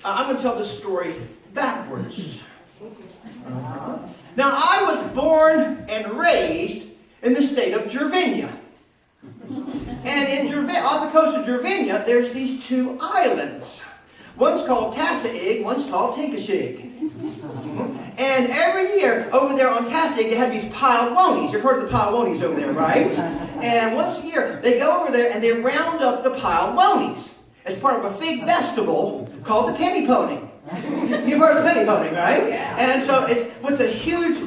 I'm going to tell this story backwards. Now, I was born and raised in the state of Gervinia. And in off the coast of Gervinia, there's these two islands. One's called Chincoteague, one's called Chincoteague. And every year, over there on Chincoteague, they have these pilewonies. You've heard of the pilewonies over there, right? And once a year, they go over there and they round up the pilewonies as part of a big festival called the penny pony. You've heard of the penny pony, right? Yeah. And so it's a huge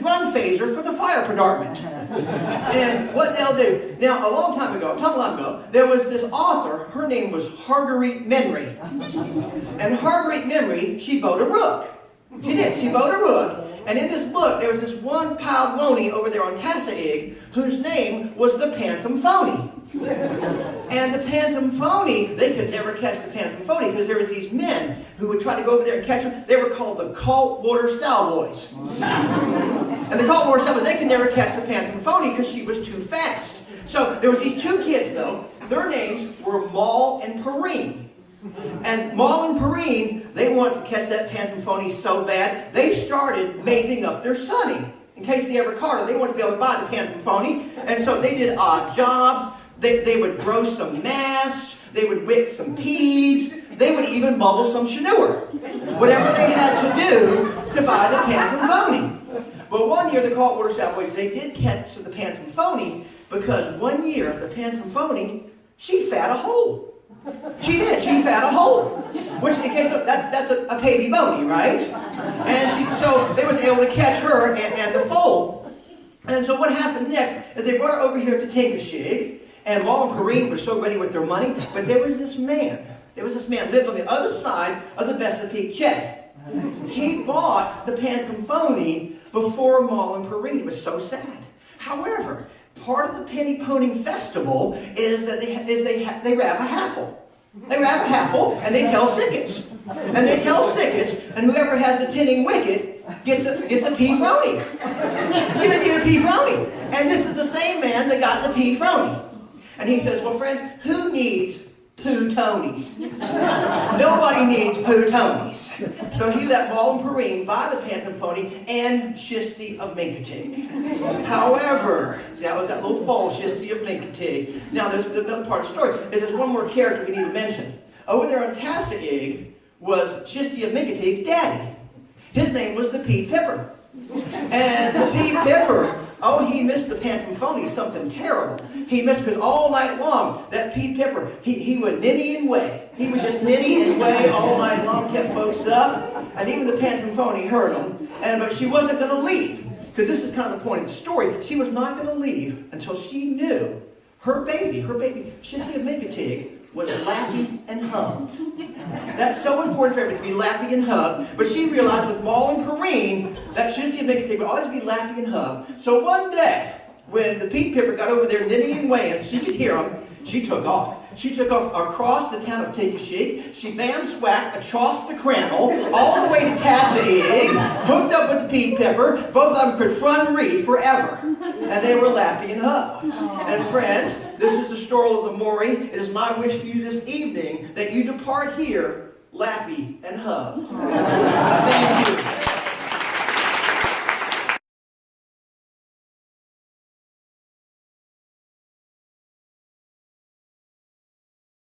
run phaser for the fire department. And what they'll do. Now, a long time ago, there was this author, her name was Marguerite Memory. And Marguerite Memory, she wrote a book. She did. She wrote a book. And in this book, there was this one pilewony over there on Chincoteague whose name was the Phantom Phony. And the Phantom Phony, they could never catch the Phantom Phony because there was these men who would try to go over there and catch them. They were called the Saltwater Salboys. And the Saltwater Salboys, they could never catch the Phantom Phony because she was too fast. So there was these two kids, though. Their names were Maul and Perrine. And Maul and Perrine, they wanted to catch that Phantom Phony so bad, they started making up their sonny. In case they ever caught her, they wanted to be able to buy the Phantom Phony. And so they did odd jobs. They would grow some masts. They would wick some peas. They would even bubble some chenure. Whatever they had to do to buy the Phantom Phony. But one year, the Saltwater Salboys, they did catch the Phantom Phony because one year, the Phantom Phony, she fat a hole. She did. She fat a hole. Which, in case of, that's a baby bony, right? And so they was able to catch her and the foal. And so what happened next is they brought her over here to Chincoteague, and Maul and Perrine were so ready with their money, but there was this man. Lived on the other side of the Chesapeake Bay. He bought the Phantom Phony before Maul and Perrine. It was so sad. However, part of the penny ponying festival is that they rab a haffle. They rab a haffle and they tell sickets. And they tell sickets, and whoever has the tinning wicket gets a pea frony. Get a pea frony. And this is the same man that got the pea frony. And he says, well, friends, who needs poo tonies? Nobody needs poo tonies. So he let Maul and Perrine buy the Phantom Phony and Misty of Chincoteague. However, see, that was that little fall, Misty of Chincoteague. Now, there's another part of the story. There's one more character we need to mention. Over there on Chincoteague was Misty of Chincoteague's daddy. His name was the Pea Pipper. And the Pea Pipper, he missed the Phantom Phony, something terrible. He missed because all night long, that Pea Pipper, he would nitty and weigh. He would just nitty and weigh all night long, kept folks up. And even the Phantom Phony heard him. But she wasn't going to leave. Because this is kind of the point of the story. She was not going to leave until she knew her baby, Misty of Chincoteague, was lappy and hugged. That's so important for everybody to be lappy and hugged. But she realized with Maul and Perrine that Misty of Chincoteague would always be lappy and hugged. So one day, when the Pea Pipper got over there knitting and weighing, she could hear him. She took off. She took off across the town of Chincoteague. She bam-swacked across the Cranwell, all the way to Chincoteague, hooked up with the Pea Pipper. Both of them could front reef forever. And they were lappy and hugged. And friends, this is the story of the Maury. It is my wish for you this evening that you depart here lappy and hugged. Thank you.